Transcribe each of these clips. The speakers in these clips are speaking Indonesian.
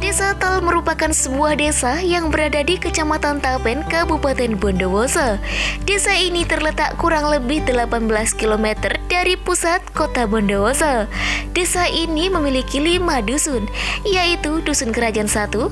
Desa Tal merupakan sebuah desa yang berada di Kecamatan Tapen, Kabupaten Bondowoso. Desa ini terletak kurang lebih 18 km dari pusat kota Bondowoso. Desa ini memiliki 5 dusun, yaitu Dusun Kerajaan 1,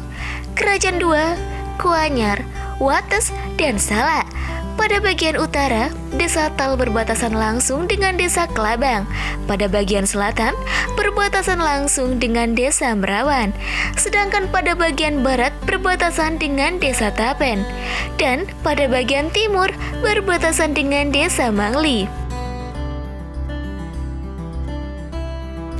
Kerajaan 2, Kuanyar, Wates, dan Salak. Pada bagian utara, Desa Tal berbatasan langsung dengan Desa Kelabang. Pada bagian selatan, berbatasan langsung dengan Desa Merawan. Sedangkan pada bagian barat berbatasan dengan Desa Tapen. Dan pada bagian timur berbatasan dengan Desa Mangli.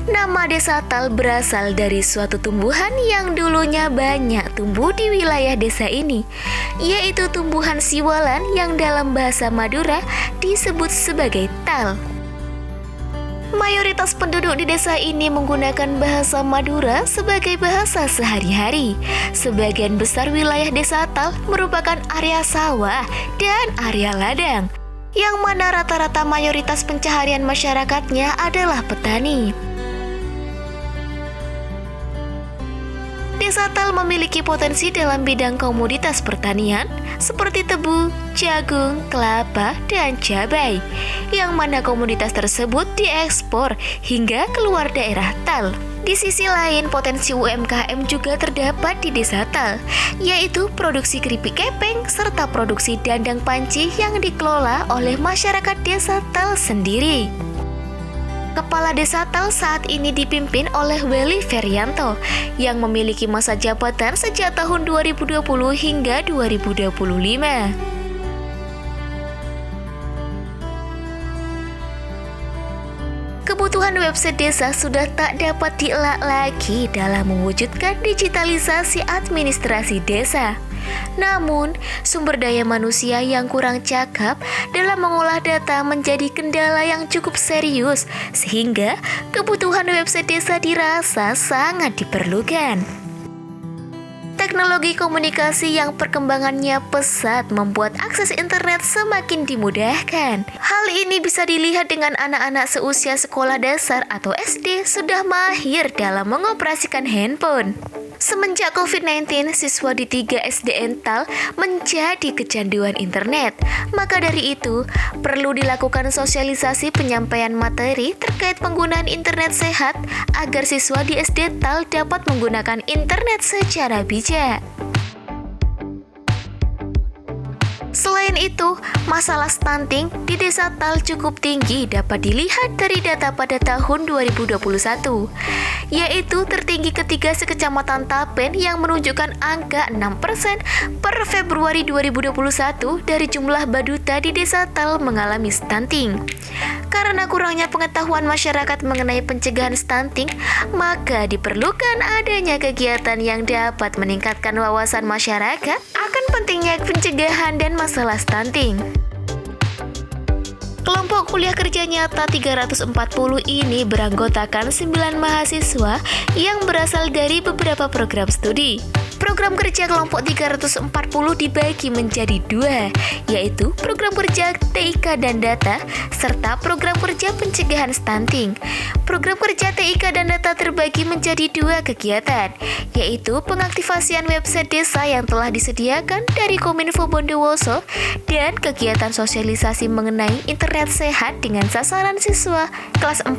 Nama Desa Tal berasal dari suatu tumbuhan yang dulunya banyak tumbuh di wilayah desa ini, yaitu tumbuhan siwalan yang dalam bahasa Madura disebut sebagai tal. Mayoritas penduduk di desa ini menggunakan bahasa Madura sebagai bahasa sehari-hari. Sebagian besar wilayah Desa Tal merupakan area sawah dan area ladang, yang mana rata-rata mayoritas pencaharian masyarakatnya adalah petani. Desa Tal memiliki potensi dalam bidang komoditas pertanian seperti tebu, jagung, kelapa, dan cabai, yang mana komoditas tersebut diekspor hingga keluar daerah Tal. Di sisi lain, potensi UMKM juga terdapat di Desa Tal, yaitu produksi keripik kepeng serta produksi dandang panci yang dikelola oleh masyarakat Desa Tal sendiri. Kepala Desa Tal saat ini dipimpin oleh Weli Ferianto yang memiliki masa jabatan sejak tahun 2020 hingga 2025. Kebutuhan website desa sudah tak dapat dielak lagi dalam mewujudkan digitalisasi administrasi desa. Namun, sumber daya manusia yang kurang cakap dalam mengolah data menjadi kendala yang cukup serius, sehingga kebutuhan website desa dirasa sangat diperlukan. Teknologi komunikasi yang perkembangannya pesat membuat akses internet semakin dimudahkan. Hal ini bisa dilihat dengan anak-anak seusia sekolah dasar atau SD sudah mahir dalam mengoperasikan handphone. Semenjak COVID-19, siswa di 3 SDN Tal menjadi kecanduan internet. Maka dari itu, perlu dilakukan sosialisasi penyampaian materi terkait penggunaan internet sehat agar siswa di SD Tal dapat menggunakan internet secara bijak. Selain itu, masalah stunting di Desa Tal cukup tinggi dapat dilihat dari data pada tahun 2021, yaitu tertinggi ketiga sekecamatan Tapen yang menunjukkan angka 6% per Februari 2021 dari jumlah baduta di Desa Tal mengalami stunting. Karena kurangnya pengetahuan masyarakat mengenai pencegahan stunting, maka diperlukan adanya kegiatan yang dapat meningkatkan wawasan masyarakat akan pentingnya pencegahan dan masalah stunting. Kelompok kuliah kerja nyata 340 ini beranggotakan 9 mahasiswa yang berasal dari beberapa program studi. Program kerja kelompok 340 dibagi menjadi 2, yaitu program kerja TIK dan data, serta program kerja pencegahan stunting. Program kerja TIK dan data terbagi menjadi 2 kegiatan, yaitu pengaktifasian website desa yang telah disediakan dari Kominfo Bondowoso dan kegiatan sosialisasi mengenai internet sehat dengan sasaran siswa kelas 4,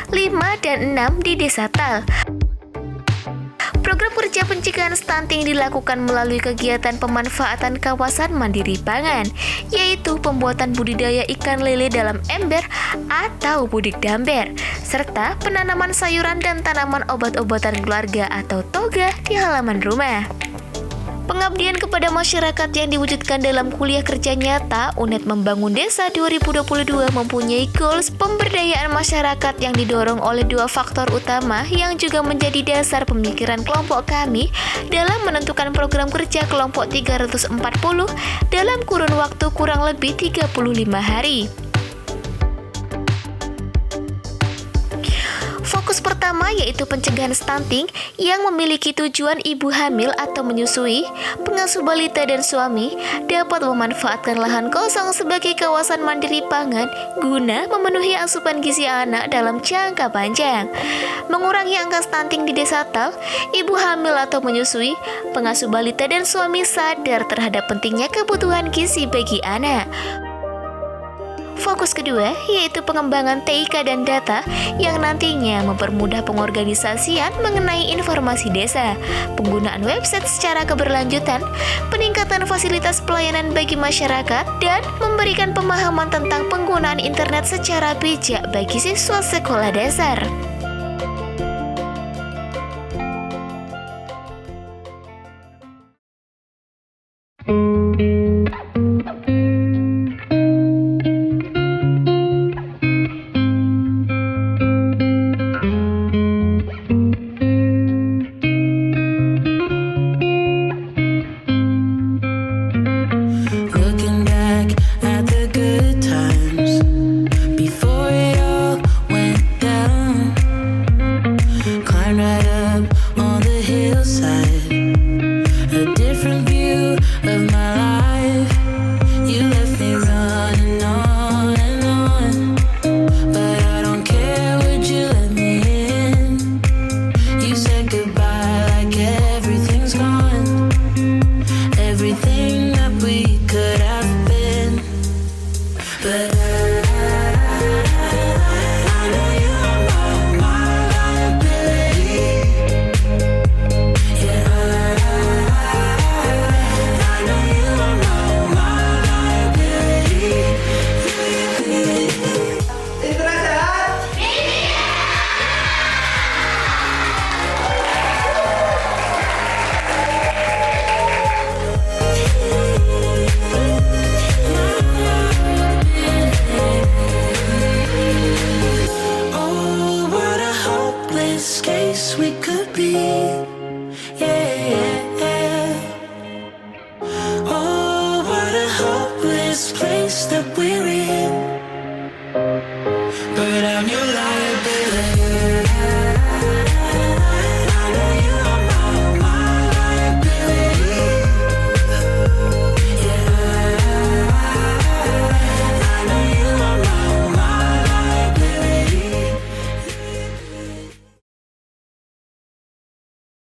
5, dan 6 di Desa Tal. Program kerja pencegahan stunting dilakukan melalui kegiatan pemanfaatan kawasan mandiri pangan, yaitu pembuatan budidaya ikan lele dalam ember atau budik damber, serta penanaman sayuran dan tanaman obat-obatan keluarga atau toga di halaman rumah. Pengabdian kepada masyarakat yang diwujudkan dalam kuliah kerja nyata UNED Membangun Desa 2022 mempunyai goals pemberdayaan masyarakat yang didorong oleh 2 faktor utama yang juga menjadi dasar pemikiran kelompok kami dalam menentukan program kerja kelompok 340 dalam kurun waktu kurang lebih 35 hari. Fokus pertama pertama yaitu pencegahan stunting yang memiliki tujuan ibu hamil atau menyusui, pengasuh balita dan suami dapat memanfaatkan lahan kosong sebagai kawasan mandiri pangan guna memenuhi asupan gizi anak dalam jangka panjang. Mengurangi angka stunting di desa Tal, ibu hamil atau menyusui, pengasuh balita dan suami sadar terhadap pentingnya kebutuhan gizi bagi anak. Fokus kedua yaitu pengembangan TIK dan data yang nantinya mempermudah pengorganisasian mengenai informasi desa, penggunaan website secara keberlanjutan, peningkatan fasilitas pelayanan bagi masyarakat, dan memberikan pemahaman tentang penggunaan internet secara bijak bagi siswa sekolah dasar.